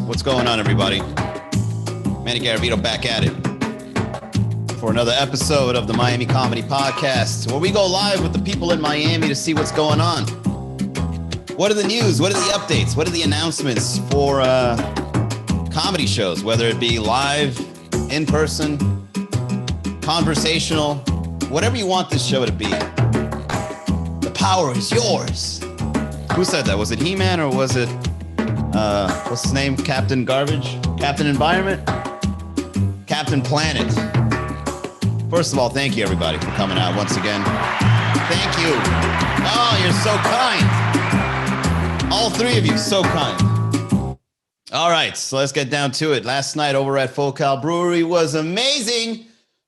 What's going on, everybody? Manny Garavito back at it for another episode of the Miami Comedy Podcast, where we go live with the people in Miami to see what's going on. What are the news? What are the updates? What are the announcements for comedy shows, whether it be live, in person, conversational, whatever you want this show to be. The power is yours. Who said that? Was it He-Man or was it, what's his name? Captain Garbage? Captain Environment? Captain Planet. First of all, thank you, everybody, for coming out once again. Thank you. Oh, you're so kind. All three of you, so kind. All right, so let's get down to it. Last night over at Focal Brewery was amazing.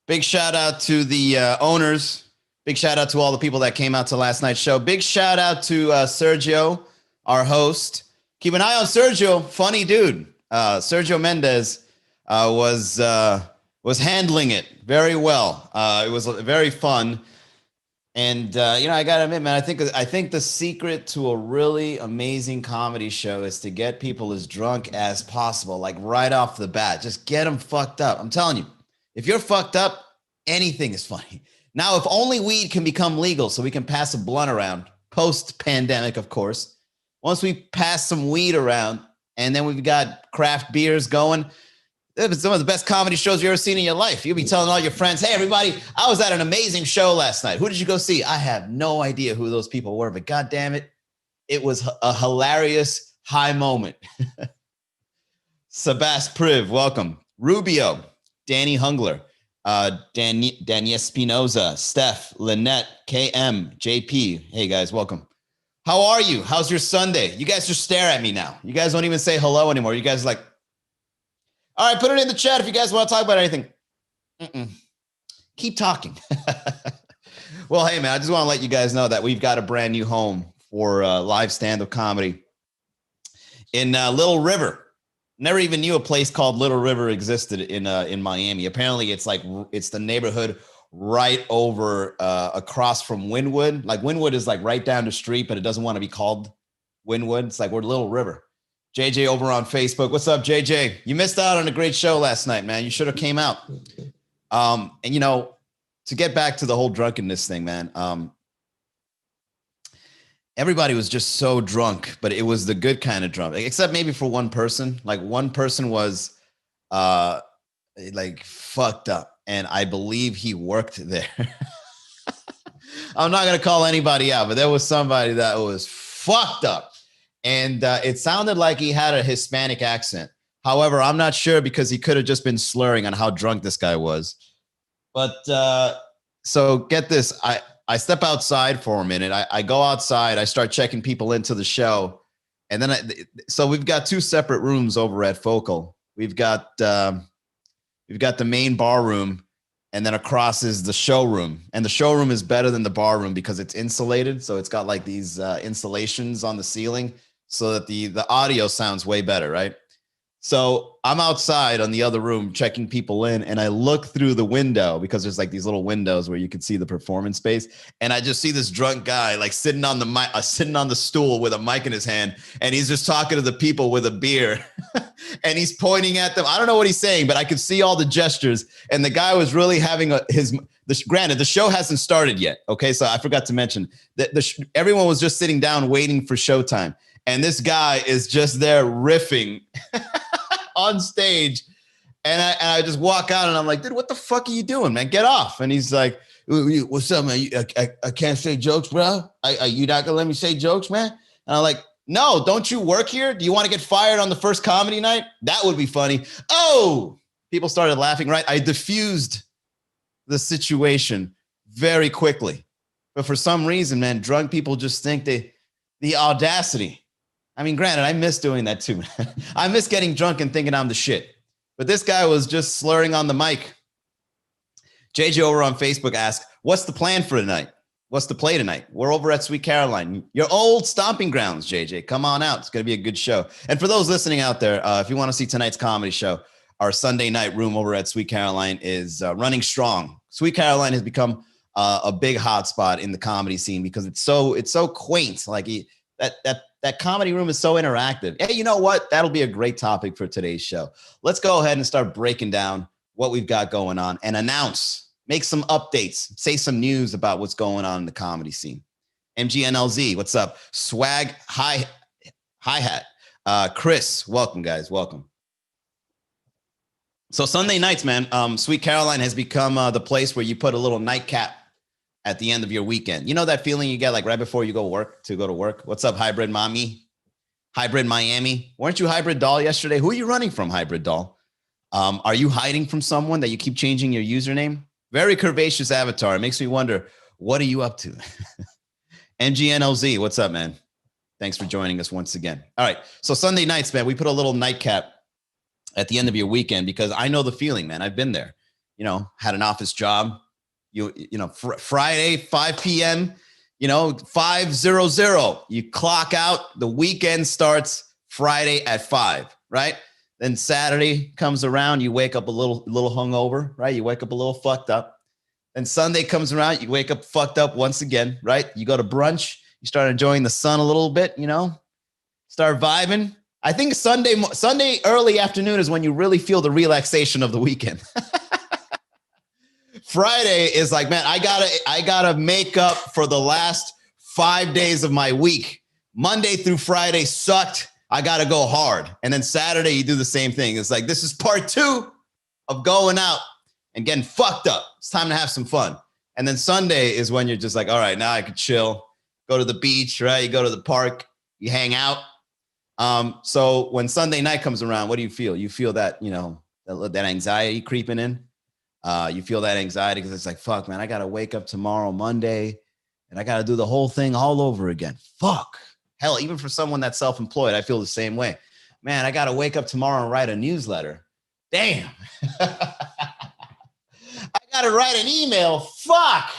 Big shout out to the owners. Big shout out to all the people that came out to last night's show. Big shout out to Sergio, our host. Keep an eye on Sergio, funny dude. Sergio Mendez was handling it very well. It was very fun. And, I got to admit, man, I think the secret to a really amazing comedy show is to get people as drunk as possible, like right off the bat. Just get them fucked up. I'm telling you, if you're fucked up, anything is funny. Now, if only weed can become legal so we can pass a blunt around, post-pandemic, of course. Once we pass some weed around and then we've got craft beers going, it's some of the best comedy shows you've ever seen in your life. You'll be telling all your friends, hey, everybody, I was at an amazing show last night. Who did you go see? I have no idea who those people were, but God damn it, it was a hilarious high moment. Sebas Priv, welcome. Rubio, Danny Hungler, Daniel Spinoza, Steph, Lynette, KM, JP. Hey, guys, welcome. How are you? How's your Sunday? You guys just stare at me now. You guys don't even say hello anymore. You guys are like, all right, put it in the chat if you guys want to talk about anything. Keep talking. Well, hey, man, I just want to let you guys know that we've got a brand new home for live stand-up comedy in Little River. Never even knew a place called Little River existed in Miami. Apparently, it's the neighborhood right over across from Wynwood. Like Wynwood is like right down the street, but it doesn't want to be called Wynwood. It's like we're Little River. JJ over on Facebook. What's up, JJ? You missed out on a great show last night, man. You should have came out. And to get back to the whole drunkenness thing, man. Everybody was just so drunk, but it was the good kind of drunk, except maybe for one person. Like one person was like fucked up, and I believe he worked there. I'm not going to call anybody out, but there was somebody that was fucked up. And it sounded like he had a Hispanic accent. However, I'm not sure because he could have just been slurring on how drunk this guy was. But so get this. I step outside for a minute. I go outside. I start checking people into the show. And then so we've got two separate rooms over at Focal. We've got the main bar room, and then across is the showroom. And the showroom is better than the bar room because it's insulated. So it's got like these insulations on the ceiling so that the audio sounds way better, right? So I'm outside on the other room checking people in, and I look through the window because there's like these little windows where you can see the performance space. And I just see this drunk guy like sitting on the stool with a mic in his hand, and he's just talking to the people with a beer, and he's pointing at them. I don't know what he's saying, but I could see all the gestures. And the guy was really having granted, the show hasn't started yet. Okay, so I forgot to mention that everyone was just sitting down waiting for showtime, and this guy is just there riffing on stage. And I just walk out and I'm like, dude, what the fuck are you doing, man? Get off. And he's like, what's up, man? I can't say jokes, bro. You not gonna let me say jokes, man? And I'm like, no, don't you work here? Do you want to get fired on the first comedy night? That would be funny. Oh, people started laughing, right? I diffused the situation very quickly. But for some reason, man, drunk people just think the audacity. I mean, granted, I miss doing that too. I miss getting drunk and thinking I'm the shit. But this guy was just slurring on the mic. JJ over on Facebook asked, what's the plan for tonight? What's the play tonight? We're over at Sweet Caroline, your old stomping grounds, JJ. Come on out. It's going to be a good show. And for those listening out there, if you want to see tonight's comedy show, our Sunday night room over at Sweet Caroline is running strong. Sweet Caroline has become a big hotspot in the comedy scene because it's so quaint. Like that that comedy room is so interactive. Hey, you know what? That'll be a great topic for today's show. Let's go ahead and start breaking down what we've got going on and announce, make some updates, say some news about what's going on in the comedy scene. MGNLZ, what's up? Swag Hi-Hat. Chris, welcome, guys. Welcome. So Sunday nights, man, Sweet Caroline has become the place where you put a little nightcap at the end of your weekend. You know that feeling you get like right before you go to work? What's up, Hybrid Mommy? Hybrid Miami? Weren't you Hybrid Doll yesterday? Who are you running from, Hybrid Doll? Are you hiding from someone that you keep changing your username? Very curvaceous avatar. It makes me wonder, what are you up to? MGNLZ, what's up, man? Thanks for joining us once again. All right, so Sunday nights, man, we put a little nightcap at the end of your weekend because I know the feeling, man. I've been there. You know, had an office job. You know, Friday, 5 p.m., 5:00. You clock out. The weekend starts Friday at 5, right? Then Saturday comes around. You wake up a little hungover, right? You wake up a little fucked up. Then Sunday comes around. You wake up fucked up once again, right? You go to brunch. You start enjoying the sun a little bit, start vibing. I think Sunday early afternoon is when you really feel the relaxation of the weekend. Friday is like, man, I gotta make up for the last 5 days of my week. Monday through Friday sucked. I gotta go hard. And then Saturday, you do the same thing. It's like, this is part 2 of going out and getting fucked up. It's time to have some fun. And then Sunday is when you're just like, all right, now I could chill, go to the beach, right? You go to the park, you hang out. So when Sunday night comes around, what do you feel? You feel that, that anxiety creeping in. You feel that anxiety because it's like, fuck, man, I got to wake up tomorrow, Monday, and I got to do the whole thing all over again. Fuck. Hell, even for someone that's self-employed, I feel the same way. Man, I got to wake up tomorrow and write a newsletter. Damn. I got to write an email. Fuck.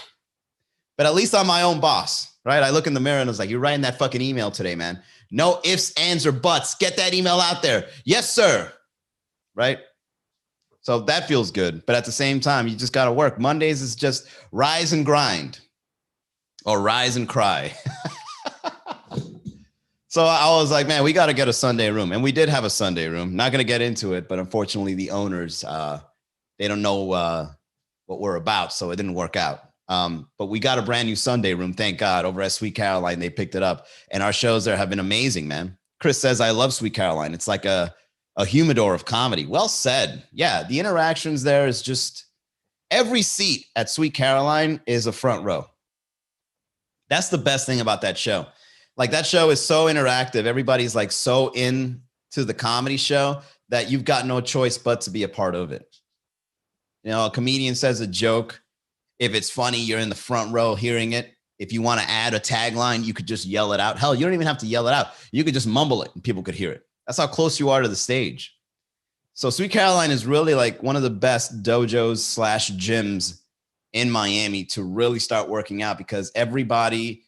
But at least I'm my own boss, right? I look in the mirror and I was like, you're writing that fucking email today, man. No ifs, ands, or buts. Get that email out there. Yes, sir. Right? So that feels good. But at the same time, you just got to work. Mondays is just rise and grind or rise and cry. So I was like, man, we got to get a Sunday room. And we did have a Sunday room. Not going to get into it, but unfortunately, the owners, they don't know what we're about. So it didn't work out. But we got a brand new Sunday room. Thank God. Over at Sweet Caroline, they picked it up. And our shows there have been amazing, man. Chris says, I love Sweet Caroline. It's like a humidor of comedy. Well said. Yeah, the interactions there is just every seat at Sweet Caroline is a front row. That's the best thing about that show. Like that show is so interactive. Everybody's like so into the comedy show that you've got no choice but to be a part of it. A comedian says a joke. If it's funny, you're in the front row hearing it. If you want to add a tagline, you could just yell it out. Hell, you don't even have to yell it out. You could just mumble it and people could hear it. That's how close you are to the stage. So Sweet Caroline is really like one of the best dojos / gyms in Miami to really start working out because everybody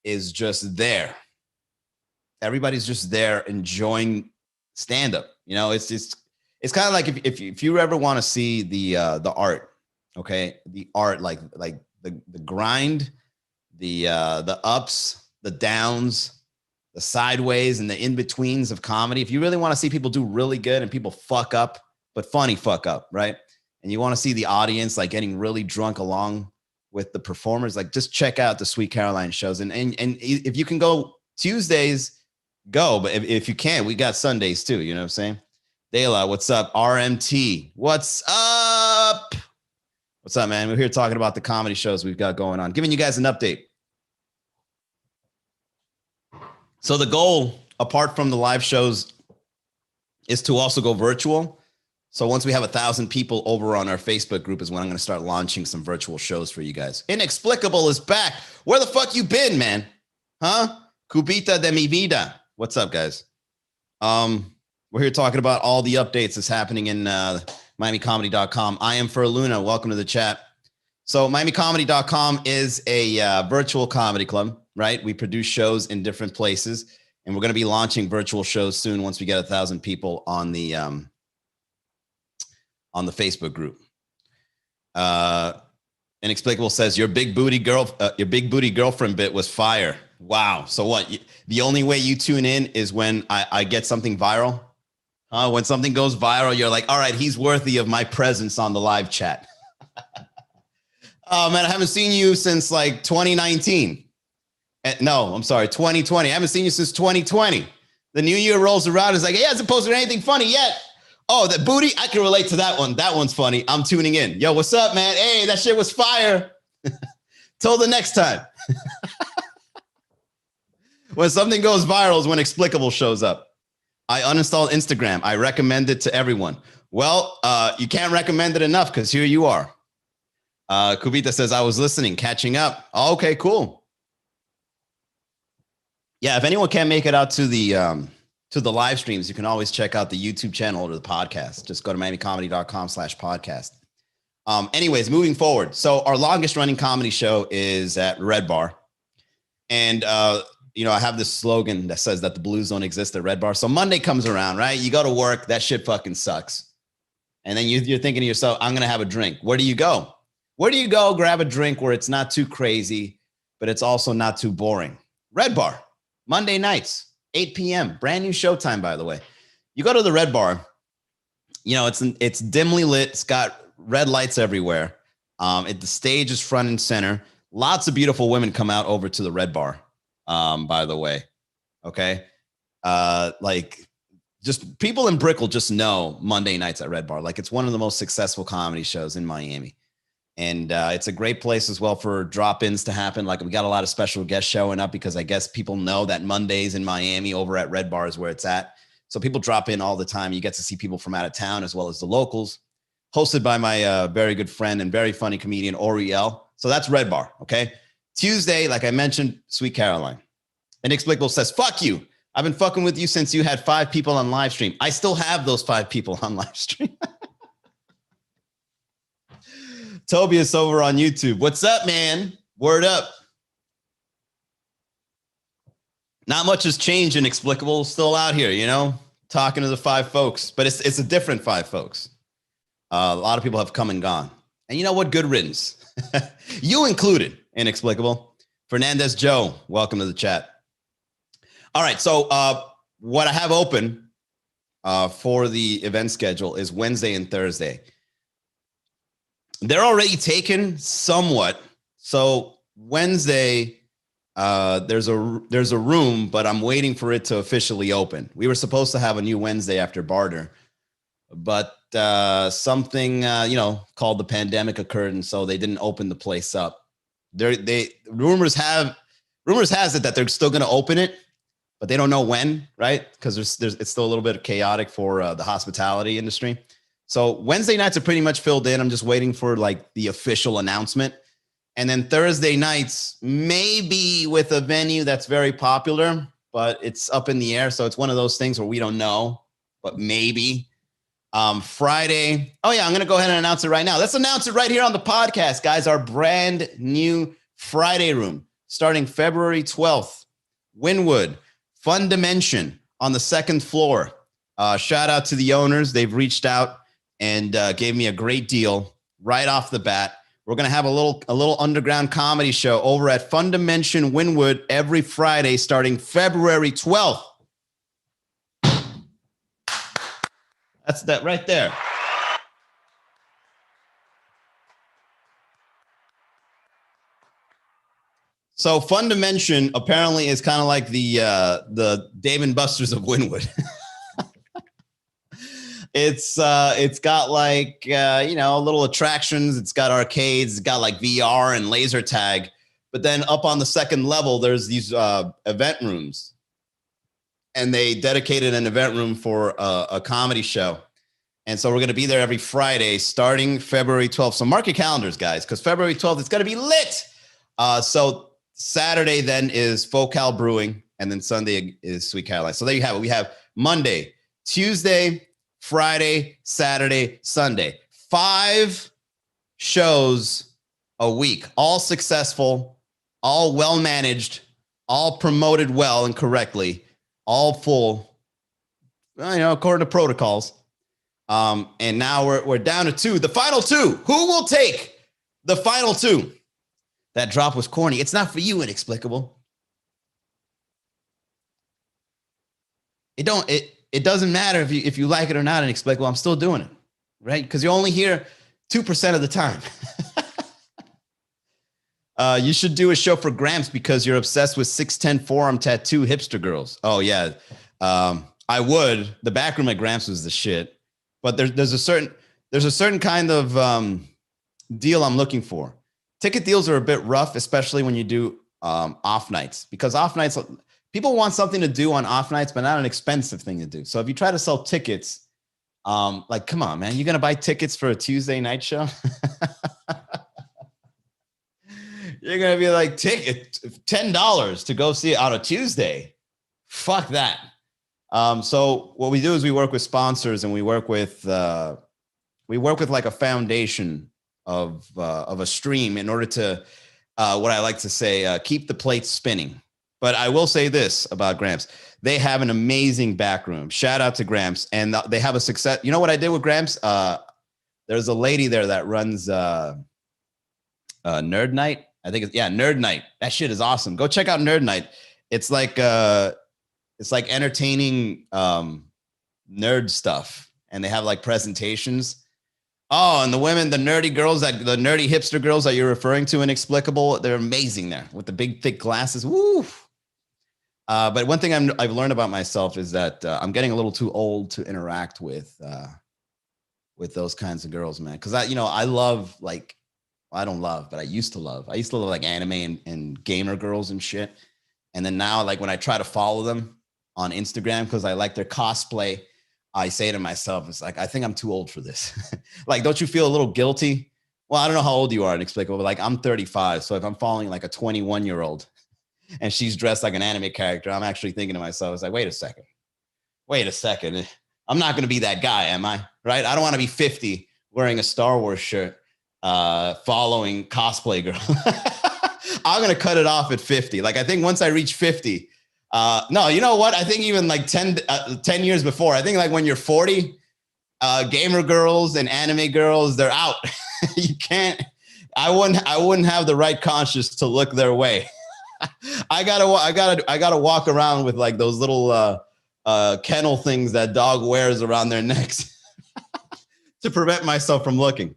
is just there. Everybody's just there enjoying stand-up. It's kind of like if you ever want to see the art, okay, the art like the grind, the ups, the downs, the sideways and the in-betweens of comedy. If you really want to see people do really good and people fuck up, but funny fuck up, right? And you want to see the audience like getting really drunk along with the performers, like just check out the Sweet Caroline shows. And if you can go Tuesdays, go. But if you can't, we got Sundays too. You know what I'm saying? Dela, what's up? RMT, what's up? What's up, man? We're here talking about the comedy shows we've got going on, giving you guys an update. So the goal, apart from the live shows, is to also go virtual. So once we have 1,000 people over on our Facebook group is when I'm going to start launching some virtual shows for you guys. Inexplicable is back. Where the fuck you been, man? Huh? Cubita de mi vida. What's up, guys? We're here talking about all the updates that's happening in MiamiComedy.com. I am for Luna. Welcome to the chat. So MiamiComedy.com is a virtual comedy club, right? We produce shows in different places, and we're going to be launching virtual shows soon once we get 1,000 people on the Facebook group. Inexplicable says your big booty girlfriend bit was fire. Wow. So what? The only way you tune in is when I get something viral. When something goes viral, you're like, all right, he's worthy of my presence on the live chat. Oh man, I haven't seen you since like 2019. No, I'm sorry, 2020. I haven't seen you since 2020. The new year rolls around. It's like, he hasn't posted anything funny yet. Oh, that booty. I can relate to that one. That one's funny. I'm tuning in. Yo, what's up, man? Hey, that shit was fire. Till the next time. When something goes viral is when Explicable shows up. I uninstalled Instagram. I recommend it to everyone. Well, you can't recommend it enough because here you are. Kubita says, I was listening, catching up. Oh, okay, cool. Yeah, if anyone can't make it out to the live streams, you can always check out the YouTube channel or the podcast. Just go to miamicomedy.com/podcast. Anyways, moving forward. So our longest running comedy show is at Red Bar. And, I have this slogan that says that the blues don't exist at Red Bar. So Monday comes around, right? You go to work, that shit fucking sucks. And then you're thinking to yourself, I'm going to have a drink. Where do you go? Where do you go grab a drink where it's not too crazy, but it's also not too boring? Red Bar, Monday nights, 8 p.m. Brand new showtime, by the way. You go to the Red Bar, it's dimly lit. It's got red lights everywhere. The stage is front and center. Lots of beautiful women come out over to the Red Bar, by the way. Okay. Just people in Brickell just know Monday nights at Red Bar. Like, it's one of the most successful comedy shows in Miami. And it's a great place as well for drop-ins to happen. Like, we got a lot of special guests showing up because I guess people know that Mondays in Miami over at Red Bar is where it's at. So people drop in all the time. You get to see people from out of town as well as the locals. Hosted by my very good friend and very funny comedian, Oriel. So that's Red Bar, okay? Tuesday, like I mentioned, Sweet Caroline. Inexplicable says, fuck you. I've been fucking with you since you had 5 people on live stream. I still have those 5 people on live stream. Tobias over on YouTube. What's up, man? Word up. Not much has changed. Inexplicable. Still out here, talking to the 5 folks. But it's a different 5 folks. A lot of people have come and gone. And you know what? Good riddance. You included, Inexplicable. Fernandez Joe, welcome to the chat. All right. So what I have open for the event schedule is Wednesday and Thursday. They're already taken somewhat. So Wednesday, there's a room, but I'm waiting for it to officially open. We were supposed to have a new Wednesday after barter, but something called the pandemic occurred, and so they didn't open the place up. Rumors has it that they're still going to open it, but they don't know when, right? Because it's still a little bit chaotic for the hospitality industry. So Wednesday nights are pretty much filled in. I'm just waiting for like the official announcement. And then Thursday nights, maybe with a venue that's very popular, but it's up in the air. So it's one of those things where we don't know, but maybe. Friday. Oh yeah, I'm going to go ahead and announce it right now. Let's announce it right here on the podcast, guys. Our brand new Friday room starting February 12th. Wynwood, Fun Dimension on the 2nd floor. Shout out to the owners. They've reached out and gave me a great deal right off the bat. We're going to have a little underground comedy show over at Fun Dimension Wynwood every Friday starting February 12th. That's that right there. So Fun Dimension apparently is kind of like the Dave and Buster's of Wynwood. It's got like little attractions. It's got arcades. It's got like VR and laser tag. But then up on the 2nd level, there's these event rooms, and they dedicated an event room for a comedy show. And so we're going to be there every Friday starting February 12th. So mark your calendars, guys, because February 12th, it's going to be lit. So Saturday then is Focal Brewing, and then Sunday is Sweet Caroline. So there you have it. We have Monday, Tuesday, Friday, Saturday, Sunday. 5 shows a week, all successful, all well managed, all promoted well and correctly, all full, according to protocols. And now we're down to 2. The final 2. Who will take the final 2? That drop was corny. It's not for you, Inexplicable. it doesn't matter if you like it or not. And explain, well, I'm still doing it, right? Because you only hear 2% of the time. You should do a show for Gramps because you're obsessed with 6'10" forearm tattoo hipster girls. Oh yeah, I would. The back room at Gramps was the shit. But there's a certain kind of deal I'm looking for. Ticket deals are a bit rough, especially when you do off nights, because off nights, people want something to do on off nights, but not an expensive thing to do. So if you try to sell tickets, like, come on, man, you're gonna buy tickets for a Tuesday night show? You're gonna be like, ticket $10 to go see it on a Tuesday. Fuck that. So what we do is we work with sponsors, and we work with like a foundation of a stream in order to, what I like to say, keep the plates spinning. But I will say this about Gramps. They have an amazing back room. Shout out to Gramps. And they have a success. You know what I did with Gramps? There's a lady there that runs Nerd Night. I think Nerd Night. That shit is awesome. Go check out Nerd Night. It's like entertaining nerd stuff. And they have like presentations. Oh, and the women, the nerdy hipster girls that you're referring to, Inexplicable, they're amazing there with the big, thick glasses. Woo! But one thing I've learned about myself is that I'm getting a little too old to interact with those kinds of girls, man. Because I love, like, well, I don't love, but I used to love like anime and gamer girls and shit. And then now, like, when I try to follow them on Instagram because I like their cosplay, I say to myself, it's like, I think I'm too old for this. Like, don't you feel a little guilty? Well, I don't know how old you are, Inexplicable, but like, I'm 35. So if I'm following like a 21-year-old and she's dressed like an anime character, I'm actually thinking to myself, it's like, wait a second. I'm not going to be that guy, am I? Right? I don't want to be 50 wearing a Star Wars shirt, following cosplay girl. I'm going to cut it off at 50. Like, I think once I reach 50, no, you know what? I think even like 10 years before, I think like when you're 40, gamer girls and anime girls, they're out. You can't, I wouldn't have the right conscience to look their way. I gotta walk around with like those little, kennel things that dog wears around their necks to prevent myself from looking.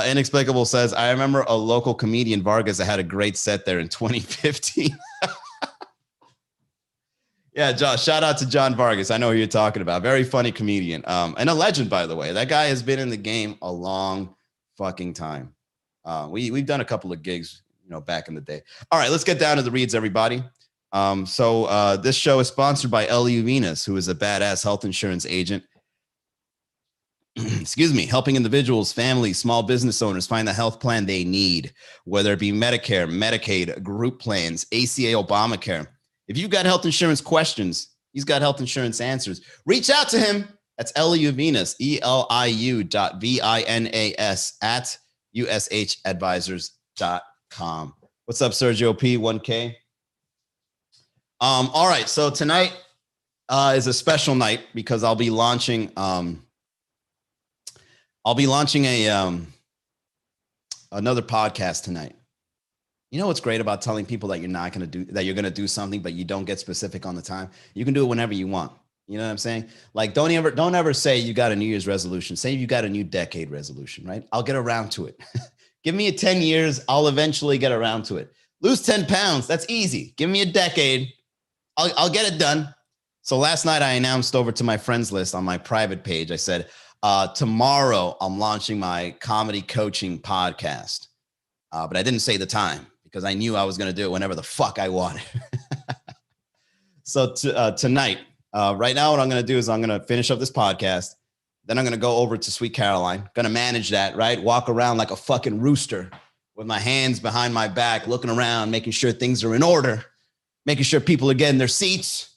Inexplicable says, I remember a local comedian, Vargas, that had a great set there in 2015. Yeah, Josh, shout out to John Vargas. I know who you're talking about. Very funny comedian. And a legend, by the way. That guy has been in the game a long fucking time. We've done a couple of gigs, back in the day. All right, let's get down to the reads, everybody. So this show is sponsored by L.U. Venus, who is a badass health insurance agent. Excuse me, helping individuals, families, small business owners find the health plan they need, whether it be Medicare, Medicaid, group plans, ACA, Obamacare. If you've got health insurance questions, he's got health insurance answers. Reach out to him. That's L.U. Venus, ELIU.VINAS at USHadvisors.com. What's up, Sergio P? 1K. All right, so tonight is a special night because I'll be launching another podcast tonight. You know what's great about telling people that you're going to do something, but you don't get specific on the time? You can do it whenever you want. You know what I'm saying? Like, don't ever say you got a New Year's resolution. Say you got a new decade resolution, right? I'll get around to it. Give me 10 years. I'll eventually get around to it. Lose 10 pounds. That's easy. Give me a decade. I'll get it done. So last night I announced over to my friends list on my private page. I said, tomorrow I'm launching my comedy coaching podcast. But I didn't say the time, because I knew I was going to do it whenever the fuck I wanted. So tonight, right now, what I'm going to do is I'm going to finish up this podcast. Then I'm going to go over to Sweet Caroline. Going to manage that, right? Walk around like a fucking rooster with my hands behind my back, looking around, making sure things are in order, making sure people are getting their seats,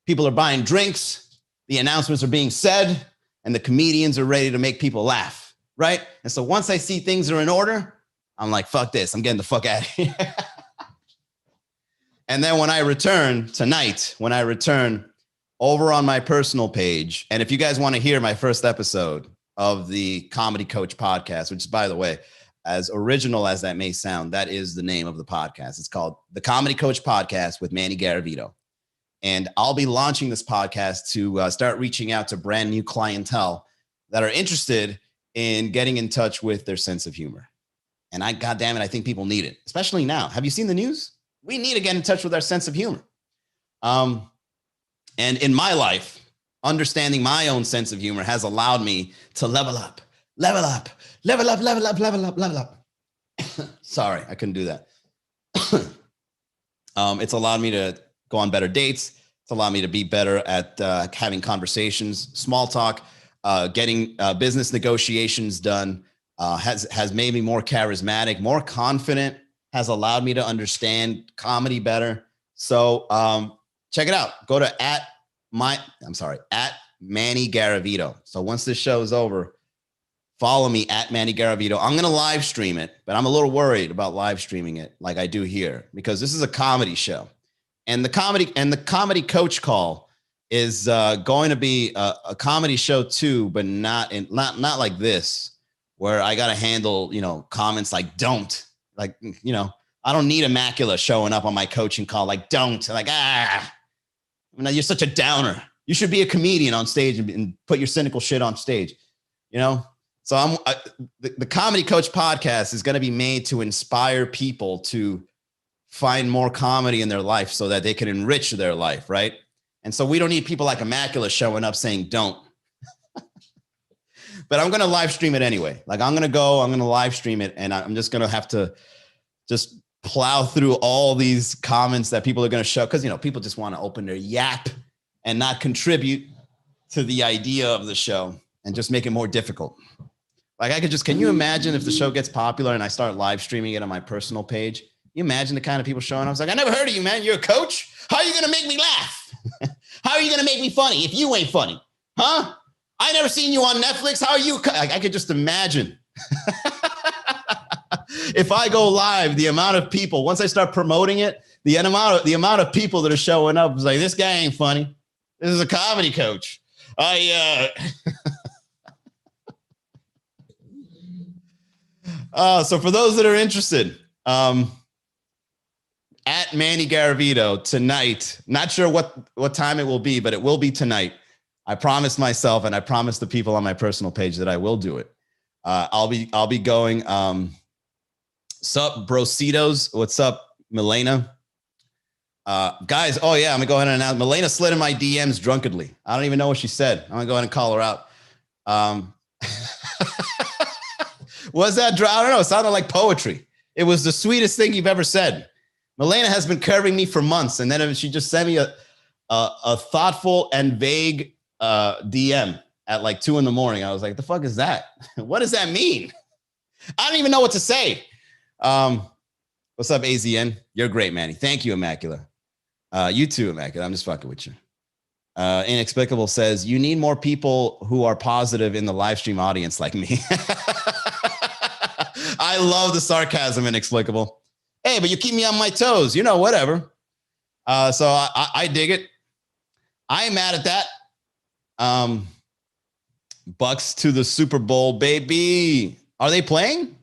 people are buying drinks, the announcements are being said, and the comedians are ready to make people laugh, right? And so once I see things are in order, I'm like, fuck this. I'm getting the fuck out of here. And then when I return over on my personal page, and if you guys want to hear my first episode of the Comedy Coach podcast, which is, by the way, as original as that may sound, that is the name of the podcast. It's called the Comedy Coach Podcast with Manny Garavito. And I'll be launching this podcast to start reaching out to brand new clientele that are interested in getting in touch with their sense of humor. And goddamn it, I think people need it, especially now. Have you seen the news? We need to get in touch with our sense of humor. And in my life, understanding my own sense of humor has allowed me to level up. Sorry, I couldn't do that. It's allowed me to go on better dates. It's allowed me to be better at having conversations, small talk, getting business negotiations done, has made me more charismatic, more confident, has allowed me to understand comedy better. So check it out. Go to at Manny Garavito. So once this show is over, follow me at Manny Garavito. I'm going to live stream it, but I'm a little worried about live streaming it like I do here because this is a comedy show. And the comedy coach call is going to be a comedy show too, but not like this, where I got to handle, comments like don't, like, I don't need Immacula showing up on my coaching call. Like, don't, like, you're such a downer. You should be a comedian on stage and put your cynical shit on stage, So the Comedy Coach podcast is going to be made to inspire people to find more comedy in their life so that they can enrich their life, right? And so we don't need people like Immacula showing up saying don't. But I'm going to live stream it anyway. Like I'm going to live stream it, and I'm just going to have to just plow through all these comments that people are going to show because, people just want to open their yap and not contribute to the idea of the show and just make it more difficult. Like can you imagine if the show gets popular and I start live streaming it on my personal page? You imagine the kind of people showing up. I was like, I never heard of you, man. You're a coach? How are you going to make me laugh? How are you going to make me funny if you ain't funny? Huh? I never seen you on Netflix. How are you? I could just imagine. If I go live, the amount of people, once I start promoting it, the amount of people that are showing up is like, this guy ain't funny. This is a comedy coach. So for those that are interested, at Manny Garavito tonight, not sure what time it will be, but it will be tonight. I promised myself and I promised the people on my personal page that I will do it. I'll be going, sup Brocitos. What's up, Milena? Guys, oh yeah, I'm gonna go ahead and announce Milena slid in my DMs drunkenly. I don't even know what she said. I'm gonna go ahead and call her out. Was that dry? I don't know. It sounded like poetry. It was the sweetest thing you've ever said. Milena has been curving me for months, and then she just sent me a thoughtful and vague DM at like 2 a.m. I was like, the fuck is that? What does that mean? I don't even know what to say. What's up, AZN? You're great, Manny. Thank you, Immacula. You too, Immacula. I'm just fucking with you. Inexplicable says, you need more people who are positive in the live stream audience like me. I love the sarcasm, Inexplicable. Hey, but you keep me on my toes. Whatever. So I dig it. I ain't mad at that. Bucks to the Super Bowl, baby. Are they playing?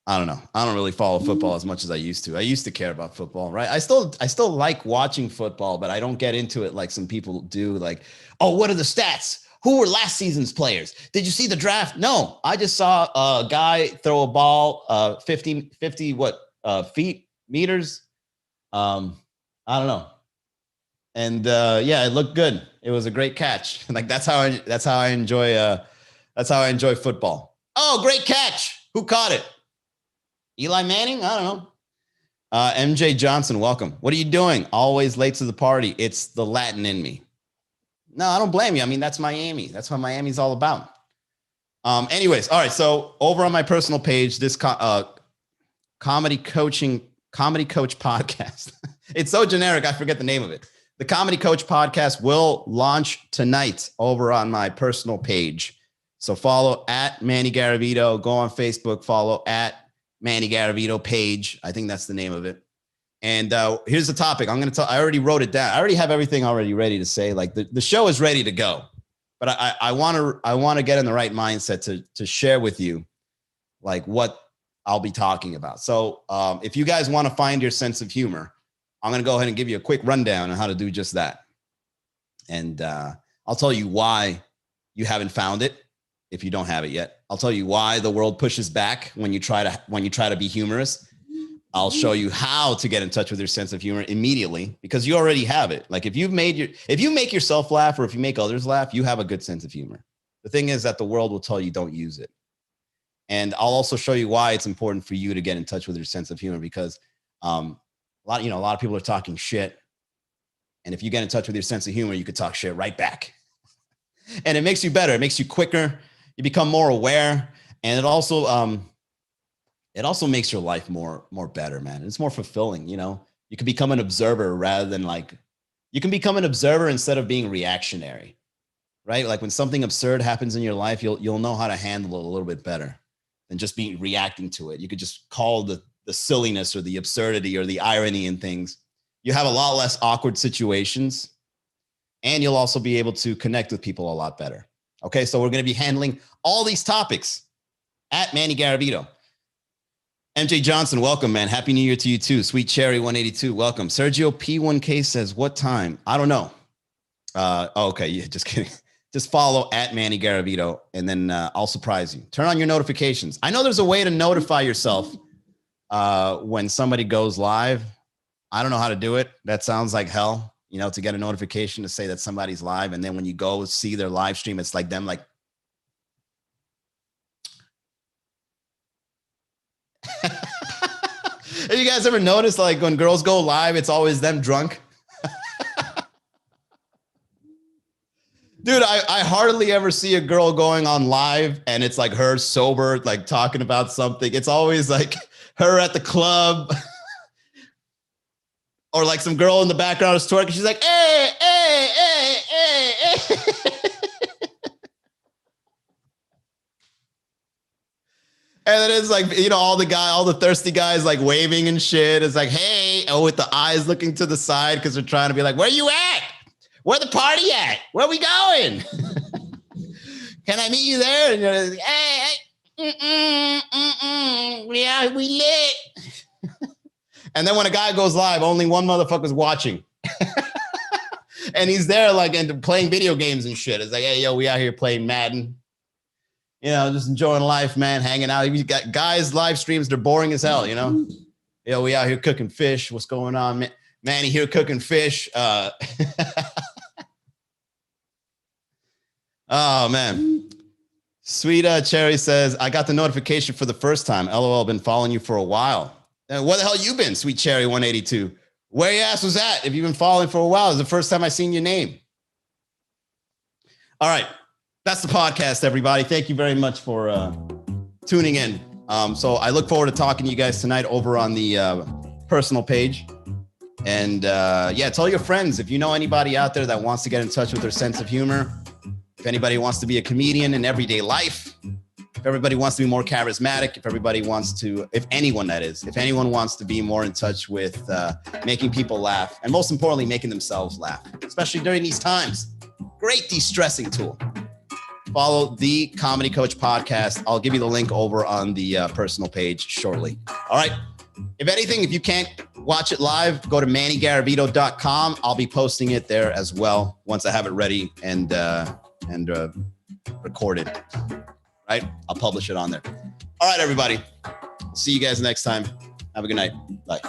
I don't know. I don't really follow football as much as I used to. I used to care about football, right? I still like watching football, but I don't get into it like some people do. Like, oh, what are the stats? Who were last season's players? Did you see the draft? No, I just saw a guy throw a ball 50 meters. I don't know. And yeah, it looked good. It was a great catch. Like that's how I enjoy football. Oh, great catch. Who caught it? Eli Manning? I don't know. MJ Johnson, welcome. What are you doing? Always late to the party. It's the Latin in me. No, I don't blame you. I mean, that's Miami. That's what Miami's all about. Anyways, all right. So over on my personal page, this comedy coach podcast. It's so generic, I forget the name of it. The Comedy Coach podcast will launch tonight over on my personal page. So follow at Manny Garavito. Go on Facebook, follow at Manny Garavito page. I think that's the name of it. And here's the topic. I'm going to tell, I already wrote it down. I already have everything already ready to say. Like the show is ready to go, but I want to get in the right mindset to share with you like what I'll be talking about. So if you guys want to find your sense of humor, I'm going to go ahead and give you a quick rundown on how to do just that. And I'll tell you why you haven't found it if you don't have it yet. I'll tell you why the world pushes back when you try to be humorous. I'll show you how to get in touch with your sense of humor immediately, because you already have it. Like if you make yourself laugh, or if you make others laugh, you have a good sense of humor. The thing is that the world will tell you don't use it. And I'll also show you why it's important for you to get in touch with your sense of humor, because a lot of people are talking shit. And if you get in touch with your sense of humor, you could talk shit right back. And it makes you better. It makes you quicker. You become more aware. And it also makes your life more better, man. It's more fulfilling. You can become an observer rather than you can become an observer instead of being reactionary, right? Like when something absurd happens in your life, you'll know how to handle it a little bit better than just reacting to it. You could just call the silliness or the absurdity or the irony in things. You have a lot less awkward situations, and you'll also be able to connect with people a lot better. Okay, so we're going to be handling all these topics at Manny Garavito. MJ Johnson, welcome, man. Happy New Year to you too. Sweet Cherry 182, welcome. Sergio P1K says, what time? I don't know. Okay, yeah, just kidding. Just follow at Manny Garavito, and then I'll surprise you. Turn on your notifications. I know there's a way to notify yourself when somebody goes live. I don't know how to do it. That sounds like hell, to get a notification to say that somebody's live. And then when you go see their live stream, it's like them like, have you guys ever noticed, like when girls go live, it's always them drunk? Dude, I hardly ever see a girl going on live and it's like her sober, like talking about something. It's always like her at the club. Or like some girl in the background is twerking. She's like, hey, hey, hey, hey, hey. And then it's like, all the thirsty guys like waving and shit. It's like, hey, with the eyes looking to the side because they're trying to be like, where you at? Where the party at? Where we going? Can I meet you there? And you're like, hey, yeah, we lit. And then when a guy goes live, only one motherfucker's watching. And he's there like and playing video games and shit. It's like, hey, yo, we out here playing Madden. Just enjoying life, man, hanging out. You got guys' live streams, they're boring as hell, Yo, we out here cooking fish. What's going on? Manny here cooking fish. Oh, man. Sweet Cherry says, I got the notification for the first time. LOL, been following you for a while. Where the hell you been, Sweet Cherry 182? Where your ass was at? If you've been following for a while, it's the first time I seen your name. All right. That's the podcast, everybody. Thank you very much for tuning in. So I look forward to talking to you guys tonight over on the personal page. And tell your friends, if you know anybody out there that wants to get in touch with their sense of humor, if anybody wants to be a comedian in everyday life, if everybody wants to be more charismatic, if anyone wants to be more in touch with making people laugh, and most importantly, making themselves laugh, especially during these times, great de-stressing tool. Follow the Comedy Coach podcast. I'll give you the link over on the personal page shortly. All right. If anything, if you can't watch it live, go to mannygaravito.com. I'll be posting it there as well once I have it ready and recorded. Right? I'll publish it on there. All right, everybody. See you guys next time. Have a good night. Bye.